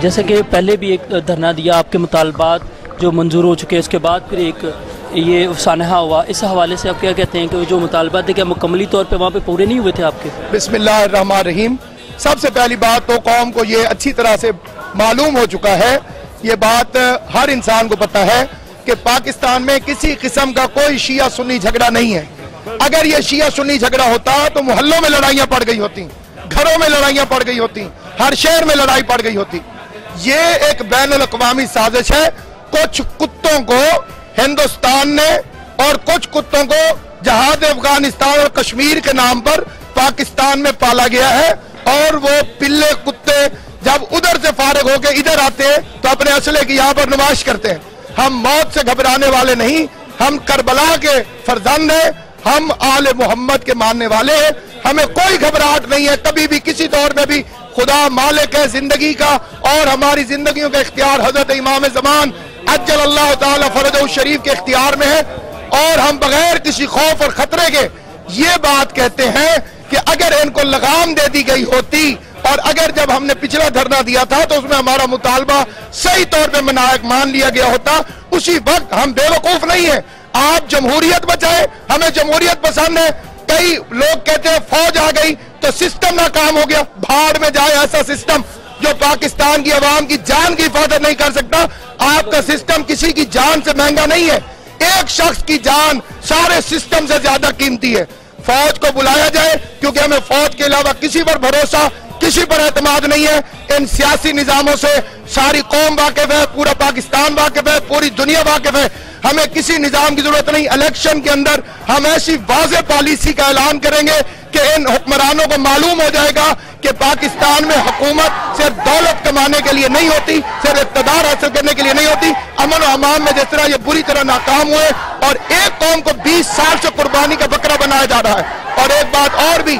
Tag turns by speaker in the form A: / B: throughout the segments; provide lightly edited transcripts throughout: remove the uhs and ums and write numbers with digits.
A: جیسے کہ پہلے بھی ایک دھرنا دیا، آپ کے مطالبات جو منظور ہو چکے، اس کے بعد پھر ایک یہ سانحہ ہوا، اس حوالے سے آپ کیا کہتے ہیں کہ جو مطالبات تھے کیا مکملی طور پہ وہاں پہ پورے نہیں ہوئے تھے آپ کے؟
B: بسم اللہ الرحمن الرحیم۔ سب سے پہلی بات تو قوم کو یہ اچھی طرح سے معلوم ہو چکا ہے، یہ بات ہر انسان کو پتہ ہے کہ پاکستان میں کسی قسم کا کوئی شیعہ سنی جھگڑا نہیں ہے۔ اگر یہ شیعہ سنی جھگڑا ہوتا تو محلوں میں لڑائیاں پڑ گئی ہوتی، گھروں میں لڑائیاں پڑ گئی ہوتی، ہر شہر میں لڑائی پڑ گئی ہوتی۔ یہ ایک بین الاقوامی سازش ہے۔ کچھ کتوں کو ہندوستان نے اور کچھ کتوں کو جہاد افغانستان اور کشمیر کے نام پر پاکستان میں پالا گیا ہے، اور وہ پلے کتے جب ادھر سے فارغ ہو کے ادھر آتے ہیں تو اپنے اسلحے کی یہاں پر نمائش کرتے ہیں۔ ہم موت سے گھبرانے والے نہیں، ہم کربلا کے فرزند ہیں، ہم آل محمد کے ماننے والے ہیں، ہمیں کوئی گھبراہٹ نہیں ہے کبھی بھی کسی دور میں بھی۔ خدا مالک ہے زندگی کا، اور ہماری زندگیوں کا اختیار حضرت امام زمان عجل اللہ تعالی فرجہ الشریف کے اختیار میں ہے، اور ہم بغیر کسی خوف اور خطرے کے یہ بات کہتے ہیں کہ اگر ان کو لگام دے دی گئی ہوتی، اور اگر جب ہم نے پچھلا دھرنا دیا تھا تو اس میں ہمارا مطالبہ صحیح طور پہ مان لیا گیا ہوتا، اسی وقت ہم بے وقوف نہیں ہیں۔ آپ جمہوریت بچائیں، ہمیں جمہوریت پسند ہے۔ کئی لوگ کہتے ہیں فوج آ گئی تو سسٹم ناکام ہو گیا۔ بھاڑ میں جائے ایسا سسٹم جو پاکستان کی عوام کی جان کی حفاظت نہیں کر سکتا۔ آپ کا سسٹم کسی کی جان سے مہنگا نہیں ہے، ایک شخص کی جان سارے سسٹم سے زیادہ قیمتی ہے۔ فوج کو بلایا جائے، کیونکہ ہمیں فوج کے علاوہ کسی پر بھروسہ، کسی پر اعتماد نہیں ہے۔ ان سیاسی نظاموں سے ساری قوم واقف ہے، پورا پاکستان واقف ہے، پوری دنیا واقف ہے۔ ہمیں کسی نظام کی ضرورت نہیں۔ الیکشن کے اندر ہم ایسی واضح پالیسی کا اعلان کریں گے کہ ان حکمرانوں کو معلوم ہو جائے گا کہ پاکستان میں حکومت صرف دولت کمانے کے لیے نہیں ہوتی، صرف اقتدار حاصل کرنے کے لیے نہیں ہوتی۔ امن و امان میں جس طرح یہ بری طرح ناکام ہوئے، اور ایک قوم کو 20 سال سے قربانی کا بکرا بنایا جا رہا ہے۔ اور ایک بات اور بھی،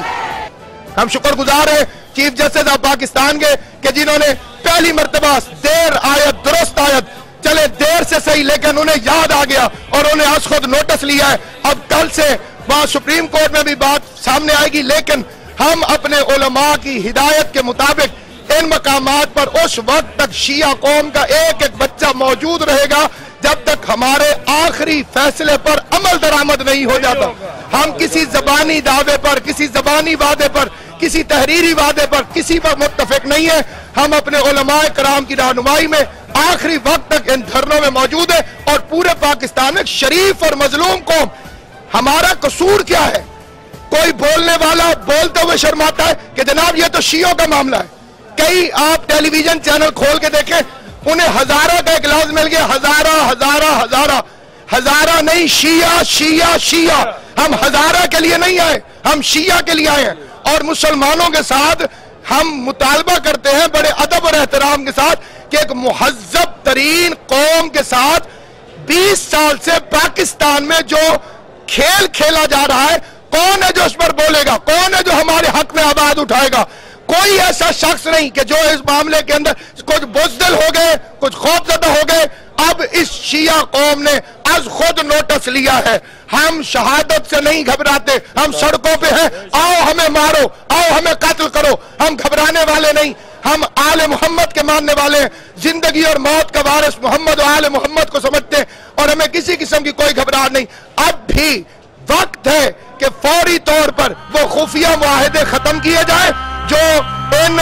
B: ہم شکر گزار ہیں چیف جسٹس آف پاکستان کے کہ جنہوں نے پہلی مرتبہ دیر آیت درست آیت، چلے دیر سے صحیح لیکن انہیں یاد آ گیا اور انہیں از خود نوٹس لیا ہے۔ اب کل سے وہاں سپریم کورٹ میں بھی بات سامنے آئے گی، لیکن ہم اپنے علماء کی ہدایت کے مطابق ان مقامات پر اس وقت تک شیعہ قوم کا ایک ایک بچہ موجود رہے گا جب تک ہمارے آخری فیصلے پر عمل درآمد نہیں ہو جاتا۔ ہم کسی زبانی دعوے پر، کسی زبانی وعدے پر، کسی تحریری وعدے پر کسی پر متفق نہیں ہے۔ ہم اپنے علماء کرام کی رہنمائی میں آخری وقت تک ان دھرنوں میں موجود ہے، اور پورے پاکستان میں شریف اور مظلوم قوم۔ ہمارا قصور کیا ہے؟ کوئی بولنے والا بولتے ہوئے شرماتا ہے کہ جناب یہ تو شیعوں کا معاملہ ہے۔ کئی آپ ٹیلی ویژن چینل کھول کے دیکھیں، انہیں ہزارہ کا ایک لفظ مل گیا، ہزارہ نہیں، شیعہ شیعہ شیعہ۔ ہم ہزارہ کے لیے نہیں آئے، ہم شیعہ کے لیے آئے ہیں، اور مسلمانوں کے ساتھ ہم مطالبہ کرتے ہیں بڑے ادب اور احترام کے ساتھ کہ ایک مہذب ترین قوم کے ساتھ 20 سال سے پاکستان میں جو کھیل کھیلا جا رہا ہے، کون ہے جو اس پر بولے گا؟ کون ہے جو ہمارے حق میں آواز اٹھائے گا؟ کوئی ایسا شخص نہیں کہ جو اس معاملے کے اندر کچھ بزدل ہو گئے، کچھ خوفزدہ ہو گئے۔ اب اس شیعہ قوم نے از خود نوٹس لیا ہے۔ ہم شہادت سے نہیں گھبراتے، ہم سڑکوں پہ ہیں، آؤ ہمیں مارو، آؤ ہمیں قتل کرو، ہم گھبرانے والے نہیں۔ ہم آل محمد کے ماننے والے ہیں، زندگی اور موت کا وارث محمد و آل محمد کو سمجھتے ہیں، اور ہمیں کسی قسم کی کوئی گھبراہٹ نہیں۔ اب بھی وقت ہے کہ فوری طور پر وہ خفیہ معاہدے ختم کیے جائیں جو ان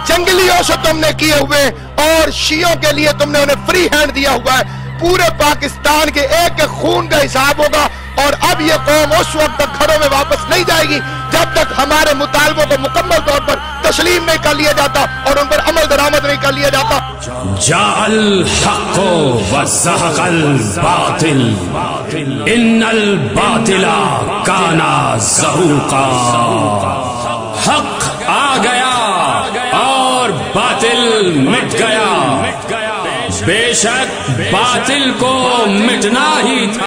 B: جنگلیوں سے تم نے کیے ہوئے، اور شیعوں کے لیے تم نے انہیں فری ہینڈ دیا ہوا ہے۔ پورے پاکستان کے ایک ایک خون کا حساب ہوگا، اور اب یہ قوم اس وقت تک گھروں میں واپس نہیں جائے گی جب تک ہمارے مطالبوں کو مکمل طور پر تسلیم نہیں کر لیا جاتا اور ان پر عمل درآمد نہیں کر لیا جاتا۔
C: جاء الحق وزهق الباطل ان الباطل کان زہوقا۔ حق آ گیا اور باطل مٹ گیا، بے شک باطل کو مٹنا ہی تھا۔